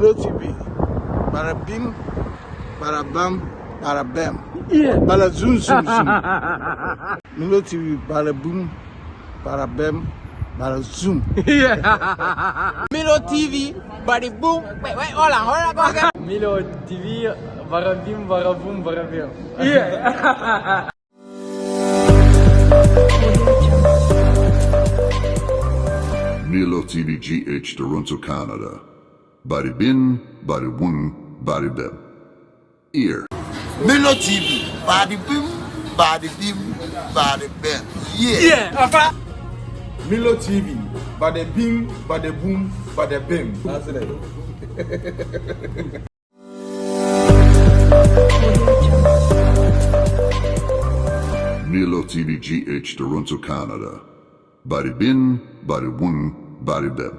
Milo TV. Bada bim, bada bam, bada bam. Yeah. Bada zoom zoom zoom. Milo TV. Bada boom, bada bam, bada zoom. Yeah. Milo TV. Bada boom. Wait, hold on. Go again. Milo TV. Bada bim, bada boom, bada bam. Yeah. Milo TV GH Toronto, Canada. Body bin, body boom, body bem. Ear. Milo TV. Body bim, body bem. Yeah. Yeah. Milo TV. Bada bim, bada boom, bada bam. That's it. Milo TV GH Toronto, Canada. Body bin, body boom, body bem.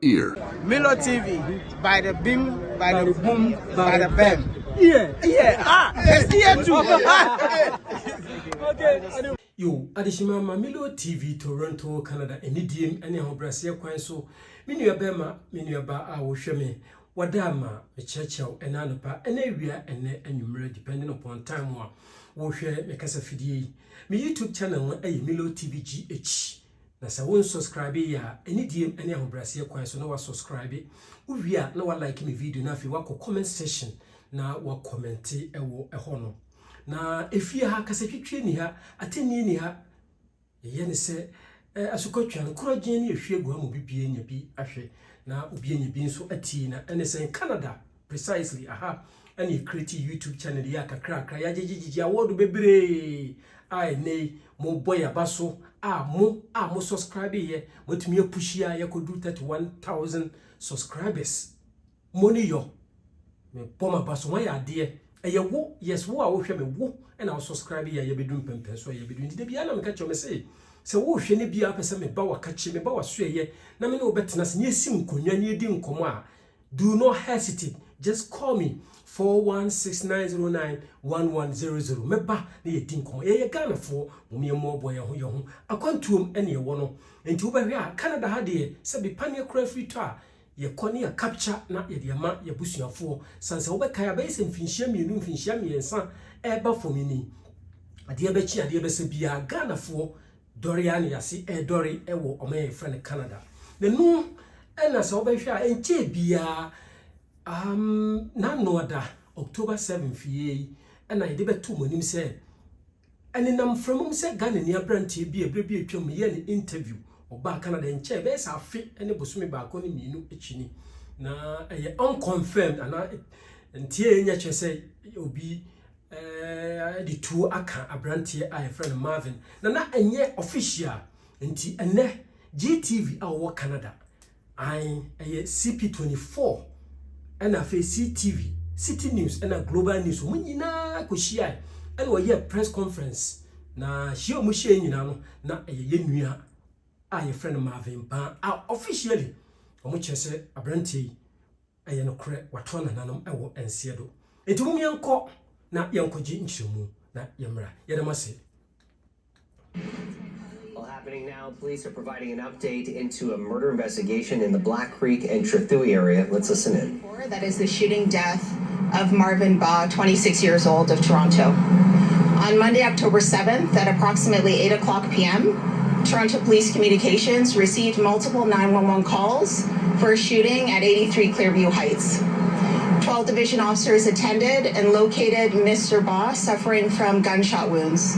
Ear. Milo TV. Bada bim, bada boom, bada bam. Yeah. It's here too. Okay. Yo, adishima ma Milo TV Toronto, Canada. Any DM any hobrasiya kwan so. Minu bema, minu ba a wo hwe me. Wadama me chechew enanopa enawia ene anwumre depending upon time wa wo hwe me kasa fidie. Me YouTube channel no Milo TV GH. Na sa won subscribe ya any DM any hobrasiya kwan so na wa subscribe. Uwia na wa like me video na afi wa comment section na wa comment ewo ehono. Na efie ha kasa twetwe ni ha ateni ni ha ye ne se asukotwa no korogyen ni ehwie gu ha mo bibie nya bi ahwe na obi nya bi nso ati na ene se Canada precisely aha ani create YouTube channel ya kakra ya jijiji award bebre ai nei mo boy abaso mo subscribe ye motumi apushi ya yakodu 31000 subscribers money yo me poma baso wa ya de wo yes wo a wo hwe me wo na wo subscribe ya bedum pempen so ya bedum de bia na me ka cho me say se wo hwe ne bia pese me ba wa ka chi me ba wa so ye na me ne obetena se ne esim konwa ne edi nkomo a do not hesitate, just call me 416-909-1100 me ba ne edi nkomo ye Ghana fo mo me mo boy ho ye ho akwantuom ene ye wo no enti wo ba hwe a Canada ha de se bi pane kura free to a ye koni ya capture na ye diama ye busuafo sanse wo be kai abaise mfinhia mienu mfinhia miensa eba fomini ade be chi ade be se bia Ghana fo dorian yase dori ewo omaye friend Canada ne no ena se wo be hwa enche bia na no da October 7 fie ena ye de betu monim se ene nam from se Ghana ni abrantie bia ebre etwam ye ne interview oba Canada nche be sa afi ene bosumi ba ko ni mienu echini na eye unconfirmed ana ntie nya chese obi the two aka abrantie a friend Marvin na enye official nti ene GTV a wo Canada ai eye CP24 ena fe CTV City News ena Global News munyina ko hia ena wo ye press conference na hia mu hia nyina no na eye nua a your friend Marvin Ban officially omo chese abrantie aye no kre wato na nanom ewo ensiedo enti mum yenko na yenkoji nchiremu na yemra yedamase. Well, happening now, police are providing an update into a murder investigation in the Black Creek and Trethewey area. Let's listen in. That is the shooting death of Marvin Ba, 26 years old, of Toronto. On Monday, October 7th at approximately 8:00 p.m., Toronto Police Communications received multiple 911 calls for a shooting at 83 Clearview Heights. 12 division officers attended and located Mr. Ba suffering from gunshot wounds.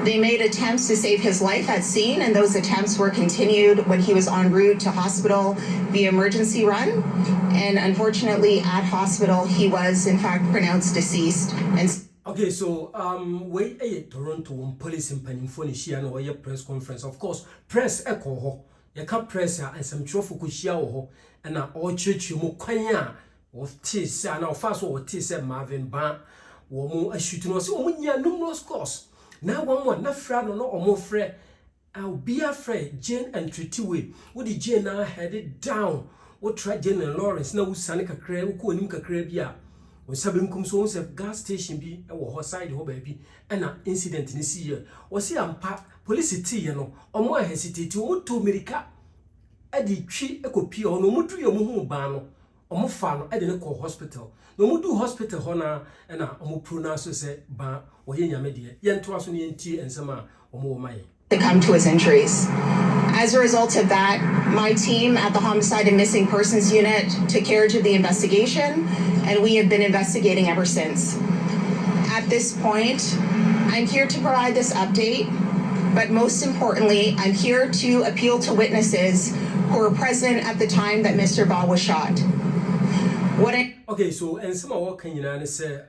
They made attempts to save his life at scene, and those attempts were continued when he was en route to hospital via emergency run. And unfortunately, at hospital, he was in fact pronounced deceased. Okay, so we Toronto police in Panimphone share no way press conference. Of course, press echo ho. You can press and some trophy ku share ho and na all church you mo kwanya of tis and now fast what tis Marvin Ban wo mo ashoot no so mo nya numerous course. Now one na fra no or more frɛ I'll be afraid Jane and Trethewey. What the Jane now headed down. What try Jane and Lawrence now sane kakra wo ko nim kakra bia. We sabem kum so se gas station bi e wo side ho baby and an incident ni see here. We see ampa police tea no omo hesitate omo to America e di twi ekopi ono mudu ye mo hu ban no omo fa no e de ne call hospital no mo do hospital ho na e na omo pronounce say ba wo ye nyame de ye nto aso ne ntie ensema omo wo maye to come to his injuries. As a result of that, my team at the Homicide and Missing Persons Unit took carriage of the investigation, and we have been investigating ever since. At this point, I'm here to provide this update, but most importantly, I'm here to appeal to witnesses who were present at the time that Mr. Ba was shot. Okay, so and some of what can you say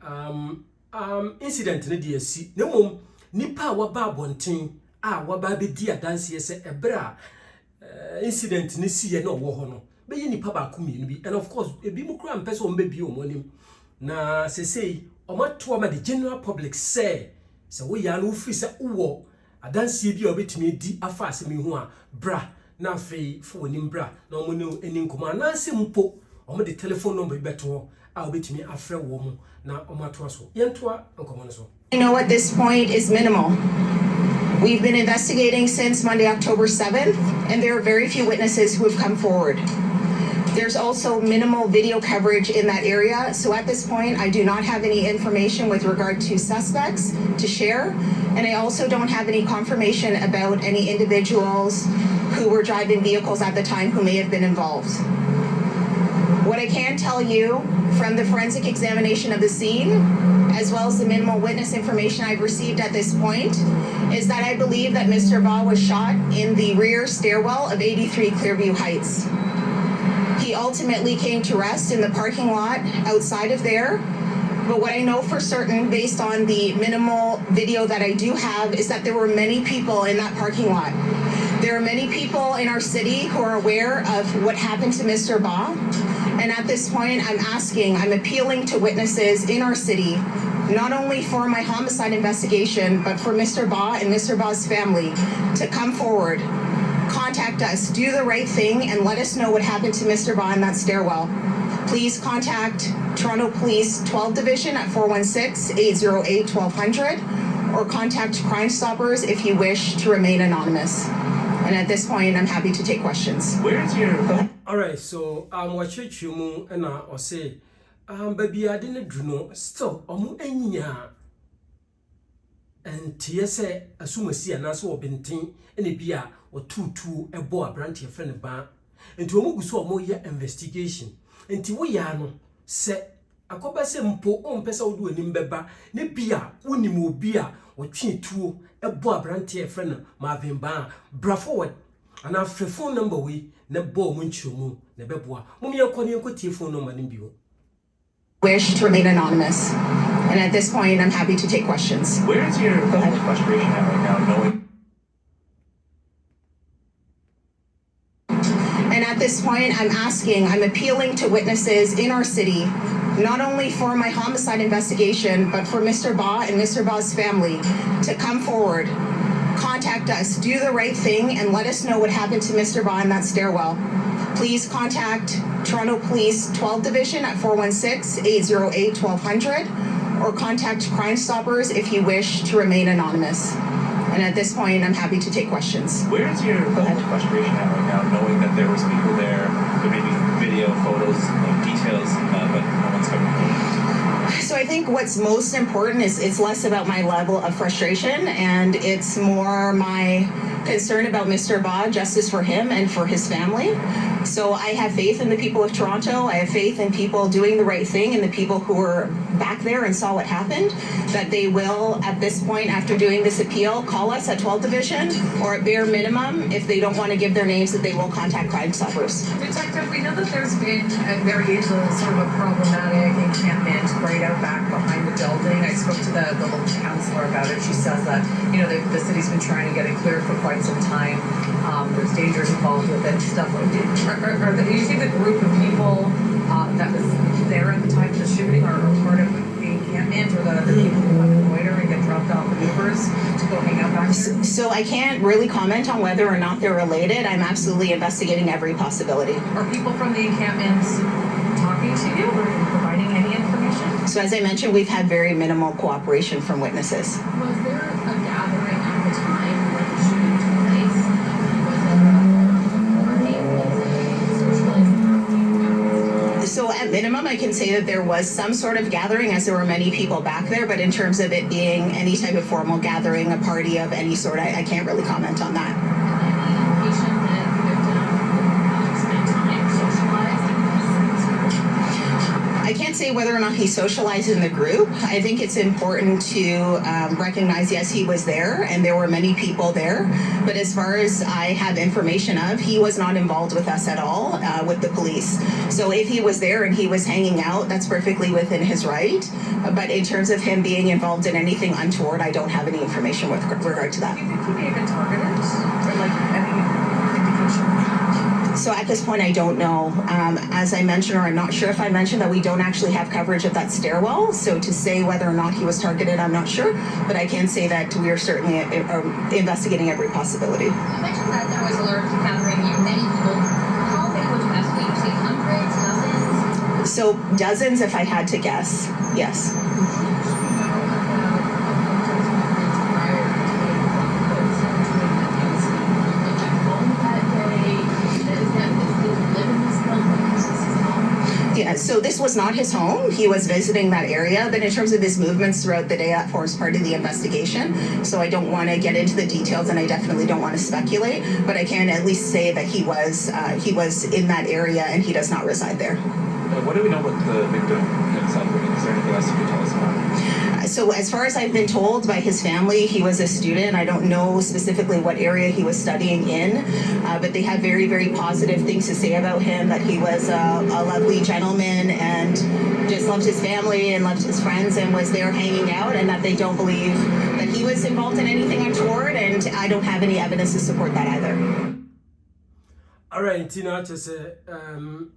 incident ne de asi ne mom nipa wa ba bonten wa ba be di adanse se ebra incident ne si ye no wo ho no be ye nipa ba ko mienu bi and of course ebi mu kura mpese o mbe bi o monim na sesei o mato ma the general public say wo ya no free se wo adanse bi obetumi di afa asemi hu a bra na afei fo onim bra na o mo ne eni nkoma na se mpo o the telephone number beto a obetumi afre wo mu na o mato so yentoa nkoma no so. I know at this point is minimal. We've been investigating since Monday, October 7th, and there are very few witnesses who have come forward. There's also minimal video coverage in that area, so at this point, I do not have any information with regard to suspects to share, and I also don't have any confirmation about any individuals who were driving vehicles at the time who may have been involved. What I can tell you from the forensic examination of the scene, as well as the minimal witness information I've received at this point, is that I believe that Mr. Ba was shot in the rear stairwell of 83 Clearview Heights. He ultimately came to rest in the parking lot outside of there, but what I know for certain, based on the minimal video that I do have, is that there were many people in that parking lot. There are many people in our city who are aware of what happened to Mr. Ba. And at this point, I'm appealing to witnesses in our city, not only for my homicide investigation, but for Mr. Ba and Mr. Ba's family to come forward, contact us, do the right thing, and let us know what happened to Mr. Ba in that stairwell. Please contact Toronto Police 12 Division at 416-808-1200, or contact Crime Stoppers if you wish to remain anonymous. And at this point, I'm happy to take questions. Where's your... All right, so watch you mu and or say baby I didn't do no still enya and TSA assume see and so bintin any bia or two a boy branch your friend ba and to omu so mo ye investigation and ti we ya no se akoba se mpo on pesa wo do anim beba ne bia wonim obi a wo twe tuo a boy branch your friend Marvin ba bra forward and after phone number we na bo mu nchumu na beboa mum ye kɔ ne ko tie phone number nim bio. Wish to remain anonymous, and at this point I'm happy to take questions. Where is your frustration at right now knowing? And at this point I'm appealing to witnesses in our city, not only for my homicide investigation, but for Mr. Ba and Mr. Ba's family to come forward, contact us, do the right thing, and let us know what happened to Mr. Ba in that stairwell. Please contact Toronto Police 12 Division at 416-808-1200, or contact Crime Stoppers if you wish to remain anonymous. And at this point, I'm happy to take questions. Where is your frustration at right now, knowing that there was people there may be video, photos, details, but no one's coming? So I think what's most important is it's less about my level of frustration, and it's more my concern about Mr. Ba, justice for him and for his family. So I have faith in the people of Toronto. I have faith in people doing the right thing and the people who were back there and saw what happened, that they will, at this point, after doing this appeal, call us at 12 Division, or at bare minimum, if they don't want to give their names, that they will contact Crime Stoppers. Detective, we know that there's been a variation of sort of a problematic encampment right out back behind the building. I spoke to the local councillor about it. She says that, you know, the city's been trying to get it clear for quite some time. There's dangers involved with it and stuff. Do you think the group of people that was there at the time of the shooting are part of the encampment, or the people who want to loiter and get dropped off with Ubers to go hang out back there? So I can't really comment on whether or not they're related. I'm absolutely investigating every possibility. Are people from the encampments talking to you or providing any information? So as I mentioned, we've had very minimal cooperation from witnesses. Was there a gathering at the time when the shooting took place? Was it a party? So At minimum, I can say that there was some sort of gathering, as there were many people back there, but in terms of it being any type of formal gathering, a party of any sort, I can't really comment on that. I can't say whether or not he socialized in the group. I think it's important to recognize, yes, he was there and there were many people there. But as far as I have information of, he was not involved with us at all, with the police. So if he was there and he was hanging out, that's perfectly within his right. But in terms of him being involved in anything untoward, I don't have any information with regard to that. Do you think he may have been targeted? Or like any indication? So at this point, I don't know. As I mentioned, or I'm not sure if I mentioned, that we don't actually have coverage of that stairwell. So to say whether or not he was targeted, I'm not sure. But I can say that we are certainly investigating every possibility. You mentioned that there was a large gathering of many people. How many would you estimate? Say hundreds, dozens? So dozens, if I had to guess, yes. Yeah, so this was not his home. He was visiting that area, but in terms of his movements throughout the day, that forms part of the investigation. So I don't want to get into the details, and I definitely don't want to speculate, but I can at least say that he was in that area and he does not reside there. What do we know about the victim himself? Is there anything else you can tell us about? So as far as I've been told by his family, he was a student. I don't know specifically what area he was studying in, but they had very, very positive things to say about him, that he was a lovely gentleman and just loved his family and loved his friends and was there hanging out, and that they don't believe that he was involved in anything untoward, and I don't have any evidence to support that either. All right, Tina, just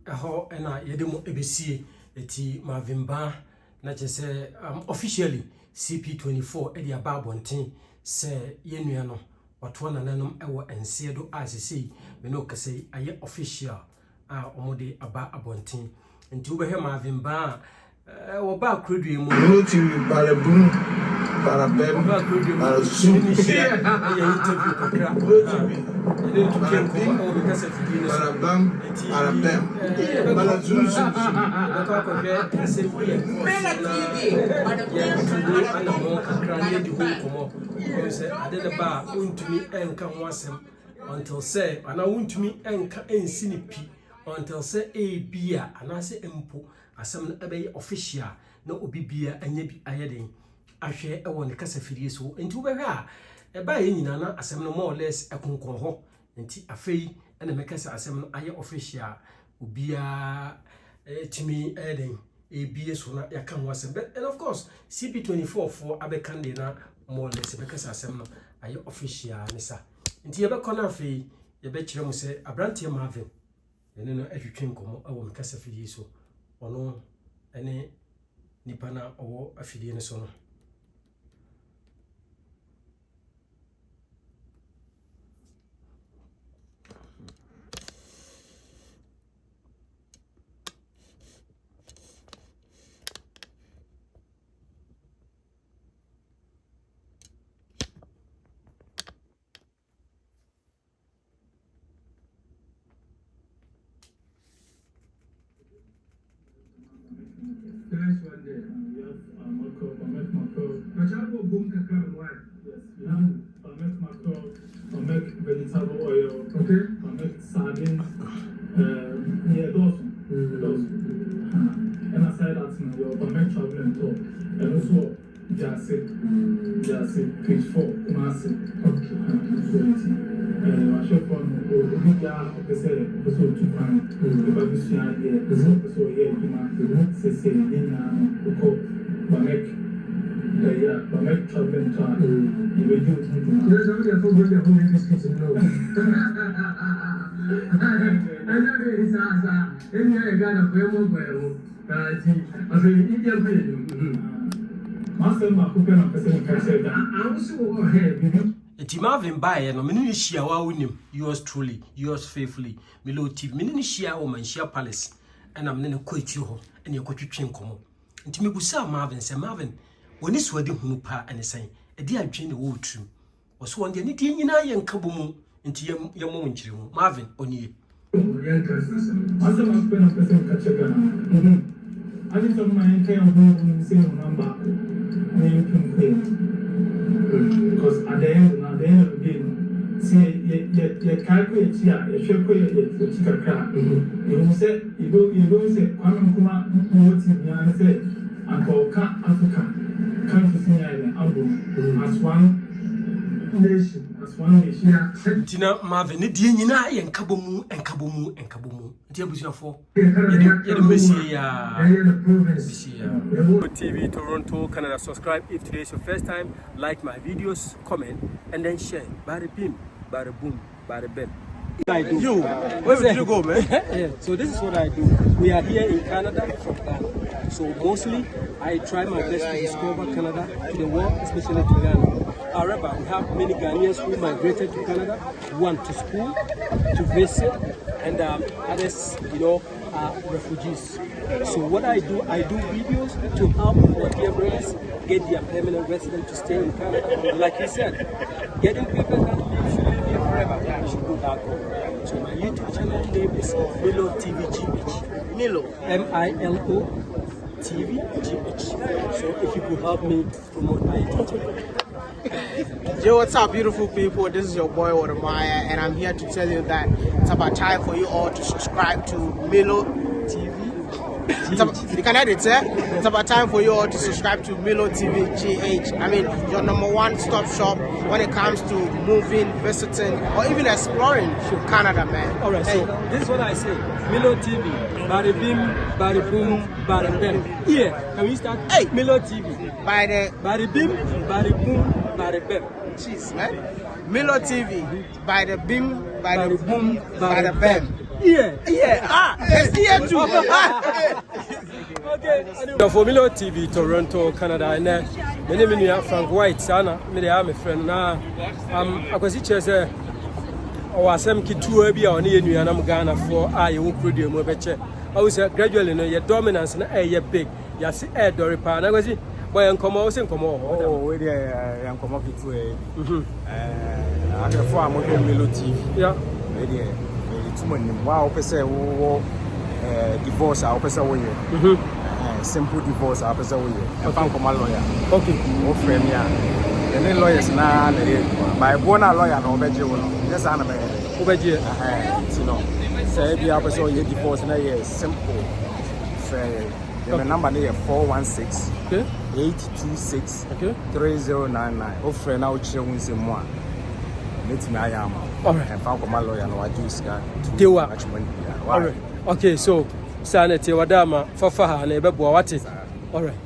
how and I yedemo ebesi eti mavimba. Na say officially CP24 edi ababonten say yenua no wato na nanom ewo ense do asese me no kase aye official a omode aba abonten nti wo behwe mavimba wo ba krodue mu no TV balabum barabem balazum ye interview kakra barabam barabem balazum until say ana wuntumi enka ensini pi until say bia ana say empo asem na ebe official na obibia anya bi ayeden ahwe ewo ne kasa fidie so enti wo behwe a eba ye nyina na asem no more or less ekonkon ho enti afei ena mekasa asem no aye official obia timi eden ebie so na yaka ho asem. And of course CP24 for abekande na more or less mekasa asem no aye official ne sa enti yebe kona afei yebe kire mu se abrantie Marvin ene no ahwetwe nkomo awo mekasa fidie so ono ene nipa na owo afidie ne so no. Nice one there. Yes, I make vegetable oil. Okay. I make sardines. Yeah, those. And aside that, I make traveling top. And also, Jassy, page 4, Kumasi. Okay. I shop on the big yard of the cell, also to find the baby idea. So, yeah, Kumasi, say, I make traveling time. You will do it. There's only a full body of this kitchen. No. I know it's answer. In here, I got a very well. I say, Indian film. Master, my cooking of the I also have. Enti Marvin bae no menini hia wa wonim yours truly yours faithfully Melo TV menini hia wo manhia palace ena menene koiti ho ene ekotwetwe nkomo enti mebusa Marvin se Marvin woni so de hunu pa ene san edi adwe ne wo trum wo so wonde ne die nyina ye nkabomu enti yemo nkyire mu Marvin onie Asa maspena pesa mkacheka na. Hadi kama yake ya Mungu msemo namba ni mkimkwe. Because at the end of the day, see ye calculate here, ye sheko ye chikaka. You say you don't say kwame kuma mwoti ya say ankoka Africa come to see as one nation. Tina Marvin, ne die nyina ye nkabomu. Ntia busuafo. Ye Messia. TV Toronto, Canada. Subscribe if today is your first time. Like my videos, comment, and then share. Bada bim, bada boom, bada bam. I do. You, where did you go, man? Yeah, so this is what I do. We are here in Canada from Ghana. So mostly, I try my best to discover Canada to the world, especially to Ghana. However, we have many Ghanaians who migrated to Canada, one to school, to visit, and others, are refugees. So what I do videos to help our dear brothers get their permanent residence to stay in Canada. Like you said, getting people that should live here forever, yeah, should go back home. So my YouTube channel name is Milo TV GH. Milo, M-I-L-O TV GH. So if you could help me promote my YouTube channel. Yo, what's up, beautiful people? This is your boy Wadamaya, and I'm here to tell you that it's about time for you all to subscribe to Milo TV. You can edit it. It's about time for you all to subscribe to Milo TV GH. I mean, your #1 stop shop when it comes to moving, visiting, or even exploring Canada, man. Alright, so this is what I say. Milo TV, bada bim, bada boom, bada bam. Yeah, can we start? Hey, Milo TV. Bada bim, bada boom, bada bam. Jeez, man. Milo TV, bada bim, bada boom, bada bam. Yeah. It's here too. Okay. For Milo TV, Toronto, Canada, and my name is Frank White. Sana, me am a friend. Now, I was teacher. Or some kid to be on the and I'm Ghana for I won't produce more better. I was gradually know your dominance and a big. Yes, Ed or pan. I was it. Boy, and come out and come out. Oh, where I am come up to a. I can form a Milo TV. Yeah. Wow, person divorce our person way. Simple divorce our person way. I found my lawyer. Okay. Oh, friend, yeah. And then lawyers now, my born lawyer, no better. Yes, I'm a over here. You know, say the opposite of your divorce, and I simple. The number is 416 826 3099. Oh, friend, now children say more. Let me I am. Alright. And found my lawyer, no, I do scan. Alright. Okay, so Sanity Wadama, Fafaha, and Ebebo, what is? Alright.